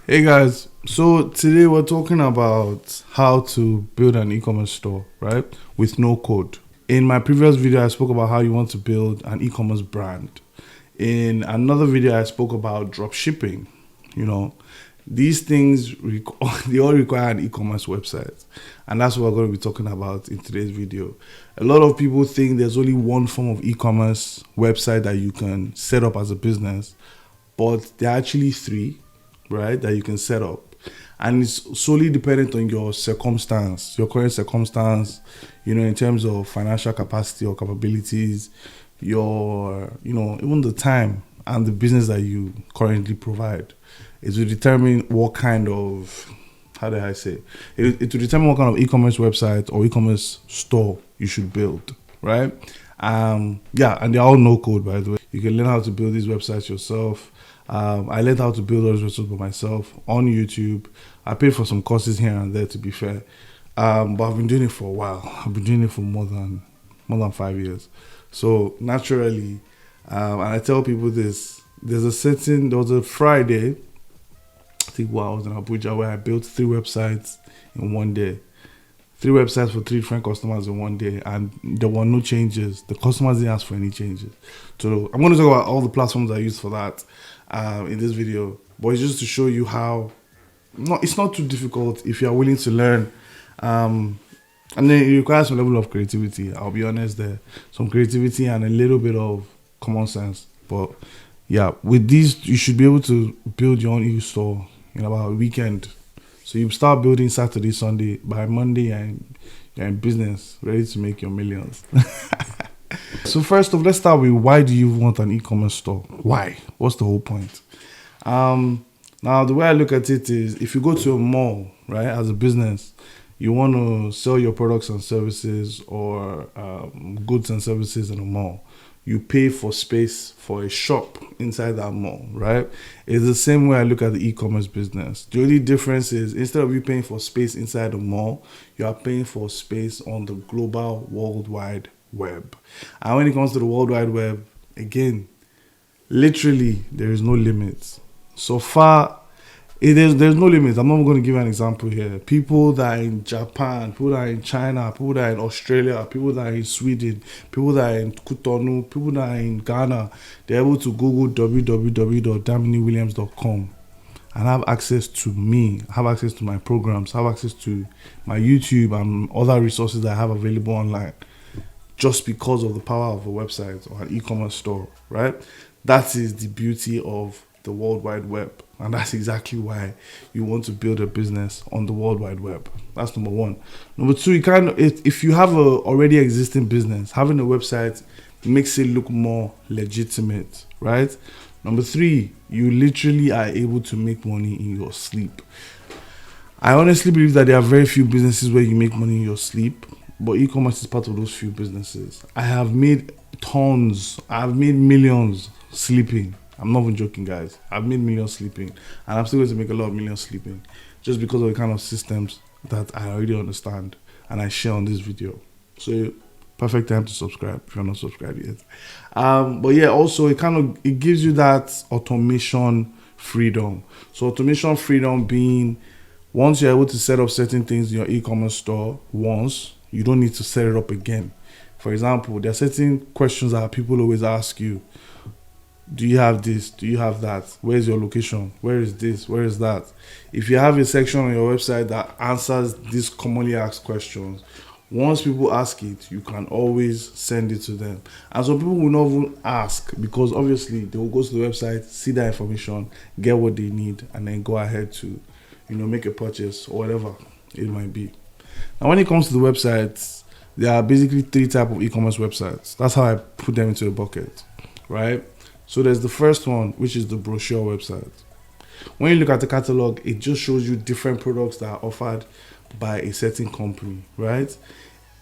Hey guys, so today we're talking about how to build an e-commerce store, right? With no code. In my previous video, I spoke about how you want to build an e-commerce brand. In another video, I spoke about drop shipping. These things, they all require an e-commerce website. And that's what we're going to be talking about in today's video. A lot of people think there's only one form of e-commerce website that you can set up as a business, but there are actually three, right, that you can set up. And it's solely dependent on your circumstance, your current circumstance, in terms of financial capacity or capabilities, even the time and the business that you currently provide. It will determine what kind of, how do I say, it will determine what kind of e-commerce website or e-commerce store you should build, right? And they're all no code, by the way. You can learn how to build these websites yourself. I learned how to build those websites by myself on YouTube. I paid for some courses here and there, to be fair. But I've been doing it for a while. I've been doing it for more than 5 years. So naturally, and I tell people this, there was a Friday, I think I was in Abuja, where I built 3 websites in one day. 3 websites for 3 different customers in one day, and there were no changes. The customers didn't ask for any changes. So I'm going to talk about all the platforms I used for that in this video, but it's just to show you how it's not too difficult if you are willing to learn. And then it requires some level of creativity. I'll be honest, there some creativity and a little bit of common sense. But yeah, with these, you should be able to build your own e-store in about a weekend. So you start building Saturday, Sunday. By Monday, you're in business, ready to make your millions. So first off, let's start with, why do you want an e-commerce store? Why? What's the whole point? Now, the way I look at it is, if you go to a mall, right, as a business, you want to sell your products and services or goods and services in a mall. You pay for space for a shop inside that mall, right? It's the same way I look at the e-commerce business. The only difference is, instead of you paying for space inside the mall, you are paying for space on the global worldwide web. And when it comes to the World Wide Web, again, literally, there is no limits. So far, there's no limits. I'm not going to give an example here. People that are in Japan, people that are in China, people that are in Australia, people that are in Sweden, people that are in Cotonou, people that are in Ghana, they're able to Google www.daminiwilliams.com and have access to me, have access to my programs, have access to my YouTube and other resources that I have available online, just because of the power of a website or an e-commerce store, right? That is the beauty of the World Wide Web. And that's exactly why you want to build a business on the World Wide Web. That's number one. Number two, if you have a already existing business, having a website makes it look more legitimate, right? Number three, you literally are able to make money in your sleep. I honestly believe that there are very few businesses where you make money in your sleep, but e-commerce is part of those few businesses. I have made tons. I've made millions sleeping. I'm not even joking, guys. I've made millions sleeping, and I'm still going to make a lot of millions sleeping, just because of the kind of systems that I already understand and I share on this video. So perfect time to subscribe if you're not subscribed yet. But yeah, also it gives you that automation freedom. So automation freedom being, once you're able to set up certain things in your e-commerce store once, you don't need to set it up again. For example, there are certain questions that people always ask you. Do you have this? Do you have that? Where's your location? Where is this? Where is that? If you have a section on your website that answers these commonly asked questions, once people ask it, you can always send it to them. And so people will not even ask, because obviously they will go to the website, see that information, get what they need, and then go ahead to, make a purchase or whatever it might be. Now, when it comes to the websites, there are basically 3 types of e-commerce websites. That's how I put them into a bucket, right? So there's the first one, which is the brochure website. When you look at the catalog, it just shows you different products that are offered by a certain company, right?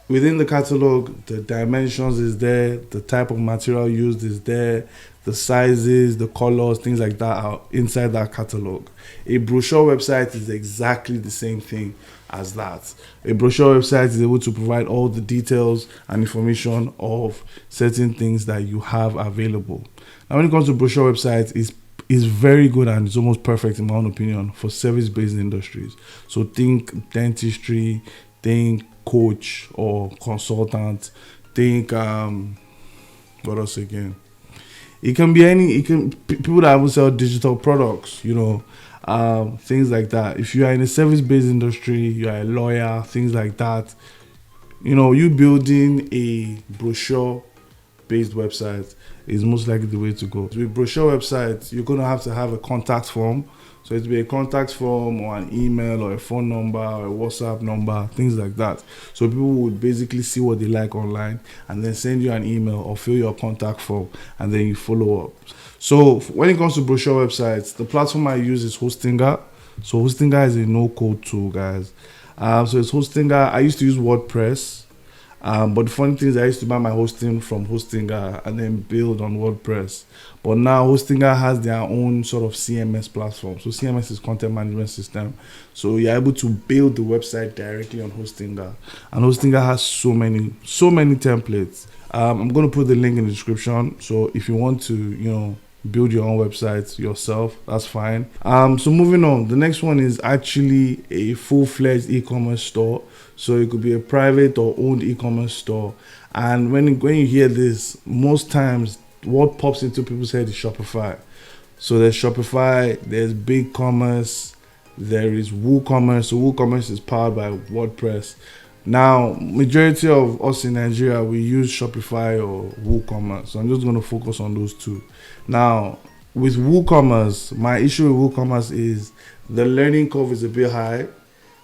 Within the catalog, the dimensions is there, the type of material used is there, the sizes, the colors, things like that are inside that catalog. A brochure website is exactly the same thing as that. A brochure website is able to provide all the details and information of certain things that you have available. Now, when it comes to brochure websites, is very good and it's almost perfect in my own opinion for service-based industries. So think dentistry, think coach or consultant, think what else again? It can be any. It can people that will sell digital products, things like that. If you are in a service-based industry, you are a lawyer, things like that. You building a brochure-based website is most likely the way to go. With brochure websites, you're gonna have to have a contact form. So it'll be a contact form or an email or a phone number or a WhatsApp number, things like that. So people would basically see what they like online and then send you an email or fill your contact form and then you follow up. So when it comes to brochure websites, the platform I use is Hostinger. So Hostinger is a no-code tool, guys. So it's Hostinger. I used to use WordPress. But the funny thing is I used to buy my hosting from Hostinger and then build on WordPress. But now Hostinger has their own sort of CMS platform. So CMS is content management system. So you're able to build the website directly on Hostinger. And Hostinger has so many templates. I'm going to put the link in the description. So if you want to, build your own website yourself, that's fine. So moving on, the next one is actually a full-fledged e-commerce store. So it could be a private or owned e-commerce store. And when you hear this, most times what pops into people's head is Shopify. So there's Shopify, there's BigCommerce, there is WooCommerce. So WooCommerce is powered by WordPress. Now, majority of us in Nigeria, we use Shopify or WooCommerce. So I'm just going to focus on those two. Now, with WooCommerce, my issue with WooCommerce is the learning curve is a bit high.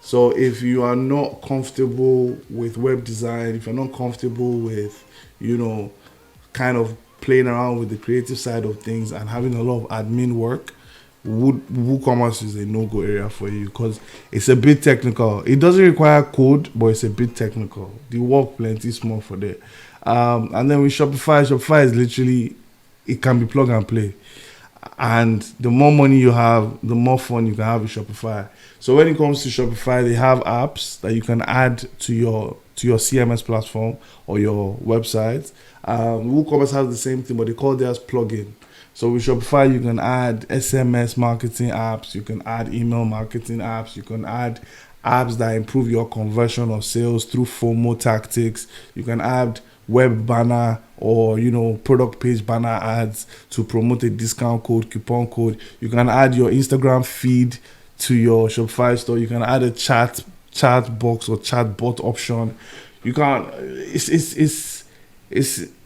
So if you are not comfortable with web design, if you're not comfortable with, kind of playing around with the creative side of things and having a lot of admin work, WooCommerce is a no-go area for you because it's a bit technical. It doesn't require code, but it's a bit technical. The work plenty small for that. And then with Shopify is literally, it can be plug and play. And the more money you have, the more fun you can have with Shopify. So when it comes to Shopify, they have apps that you can add to your CMS platform or your website. WooCommerce has the same thing, but they call theirs plugin. So with Shopify, you can add SMS marketing apps, you can add email marketing apps, you can add apps that improve your conversion or sales through FOMO tactics. You can add web banner or product page banner ads to promote a discount code, coupon code. You can add your Instagram feed to your Shopify store. You can add a chat box or chat bot option. You can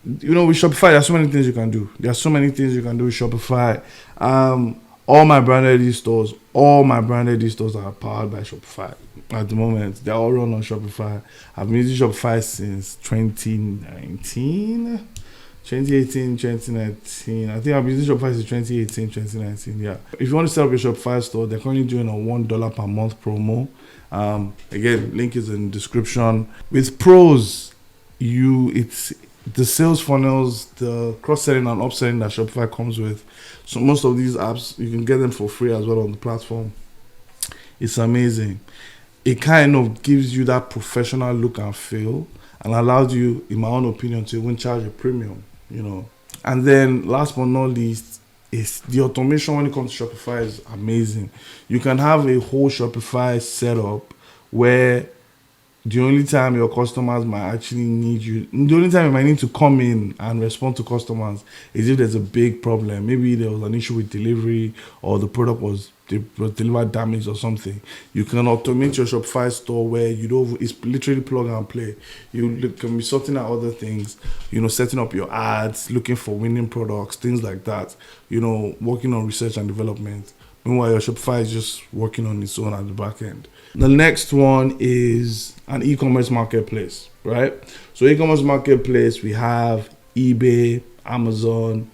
with Shopify, there's so many things you can do. There's so many things you can do with Shopify. All my branded e-stores are powered by Shopify at the moment. They're all run on Shopify. I've been using Shopify since 2018, 2019. I think I've been using Shopify since 2018, 2019. Yeah. If you want to set up your Shopify store, they're currently doing a $1 per month promo. Again, link is in the description. With pros, it's the sales funnels, the cross-selling and upselling that Shopify comes with. So most of these apps, you can get them for free as well on the platform. It's amazing. It kind of gives you that professional look and feel and allows you, in my own opinion, to even charge a premium, And then last but not least, is the automation when it comes to Shopify is amazing. You can have a whole Shopify setup where the only time your customers might actually need you, the only time you might need to come in and respond to customers is if there's a big problem. Maybe there was an issue with delivery or the product was delivered damaged or something. You can automate your Shopify store where it's literally plug and play. You can be sorting out other things, setting up your ads, looking for winning products, things like that, working on research and development. Meanwhile, your Shopify is just working on its own at the back end. The next one is an e-commerce marketplace, right? So e-commerce marketplace, we have eBay, Amazon.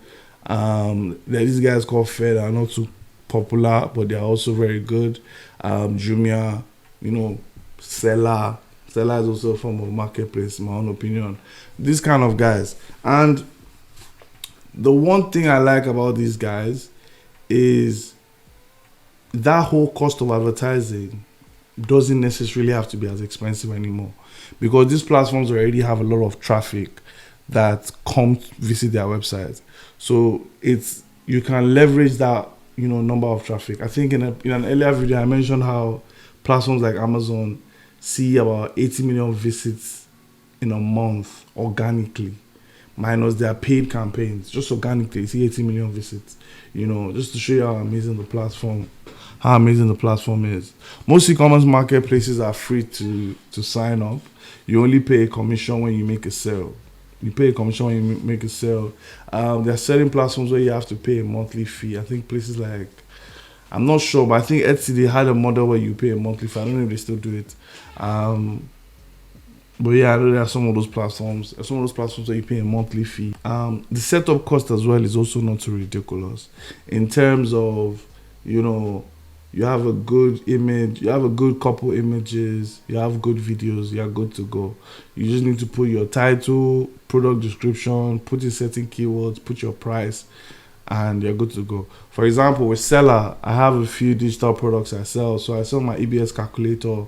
There are these guys called Fed that are not too popular, but they are also very good. Jumia, Seller. Seller is also a form of marketplace, in my own opinion. These kind of guys. And the one thing I like about these guys is that whole cost of advertising doesn't necessarily have to be as expensive anymore, because these platforms already have a lot of traffic that come visit their websites. So it's you can leverage that, number of traffic. I think in an earlier video I mentioned how platforms like Amazon see about 80 million visits in a month organically, minus their paid campaigns. Just organically, you see 80 million visits. Just to show you how amazing the platform is. Most e-commerce marketplaces are free to sign up. You only pay a commission when you make a sale. There are certain platforms where you have to pay a monthly fee. I think places like, I'm not sure, but I think Etsy, they had a model where you pay a monthly fee. I don't know if they still do it. But yeah, I know there are some of those platforms. Where you pay a monthly fee. The setup cost as well is also not too ridiculous. In terms of, you have a good image, you have a good couple images, you have good videos, you are good to go. You just need to put your title, product description, put in certain keywords, put your price, and you're good to go. For example, with Seller, I have a few digital products I sell. So I sell my EBS calculator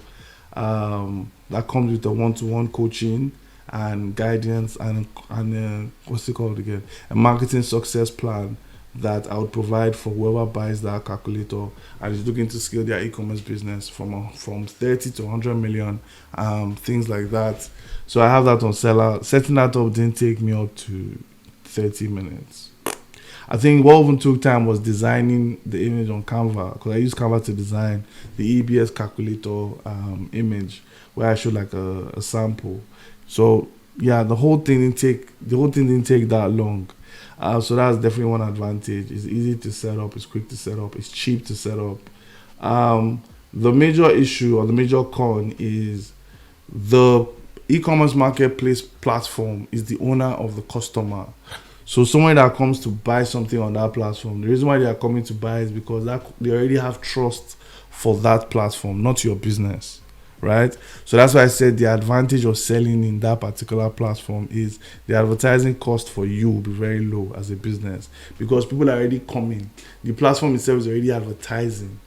that comes with a one-to-one coaching and guidance and what's it called again? A marketing success plan that I would provide for whoever buys that calculator and is looking to scale their e-commerce business from 30 to 100 million, things like that. So I have that on Seller. Setting that up didn't take me up to 30 minutes. I think what even took time was designing the image on Canva, because I use Canva to design the EBS calculator image where I showed like a sample. So yeah, the whole thing didn't take that long. So that's definitely one advantage. It's easy to set up, it's quick to set up, it's cheap to set up. The major issue or the major con is the e-commerce marketplace platform is the owner of the customer. So someone that comes to buy something on that platform, the reason why they are coming to buy is because they already have trust for that platform, not your business. Right? So that's why I said the advantage of selling in that particular platform is the advertising cost for you will be very low as a business, because people are already coming. The platform itself is already advertising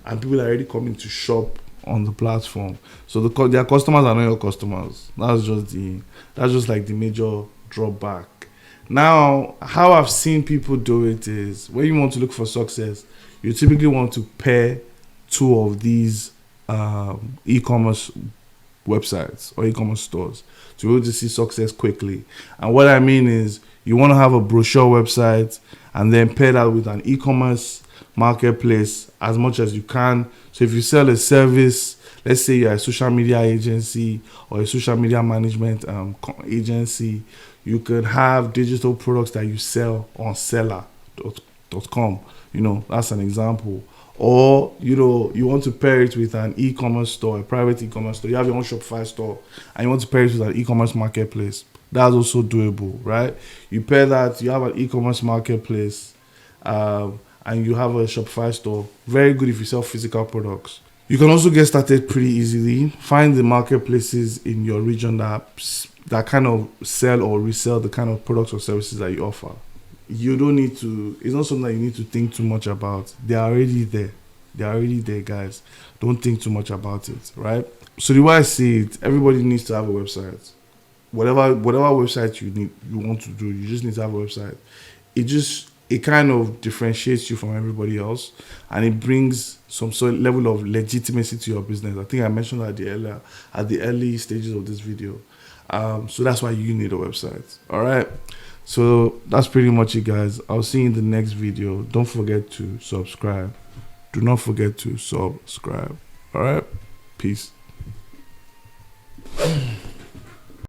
and people are already coming to shop on the platform. So their customers are not your customers. That's just like the major drawback. Now, how I've seen people do it is when you want to look for success, you typically want to pair two of these e-commerce websites or e-commerce stores to be able to see success quickly. And what I mean is you want to have a brochure website and then pair that with an e-commerce marketplace as much as you can. So if you sell a service, let's say you're a social media agency or a social media management agency, you could have digital products that you sell on seller.com. That's an example. Or, you want to pair it with an e-commerce store, a private e-commerce store. You have your own Shopify store and you want to pair it with an e-commerce marketplace. That's also doable, right? You pair that, you have an e-commerce marketplace and you have a Shopify store. Very good if you sell physical products. You can also get started pretty easily. Find the marketplaces in your region that kind of sell or resell the kind of products or services that you offer. You don't need to, it's not something that you need to think too much about. They're already there, guys. Don't think too much about it, right? So the way I see it, everybody needs to have a website. Whatever website you want to do, you just need to have a website. It kind of differentiates you from everybody else, and it brings some sort of level of legitimacy to your business. I think I mentioned that at the early stages of this video. So that's why you need a website. All right. So that's pretty much it, guys. I'll see you in the next video. Don't forget to subscribe. Do not forget to subscribe. All right. Peace.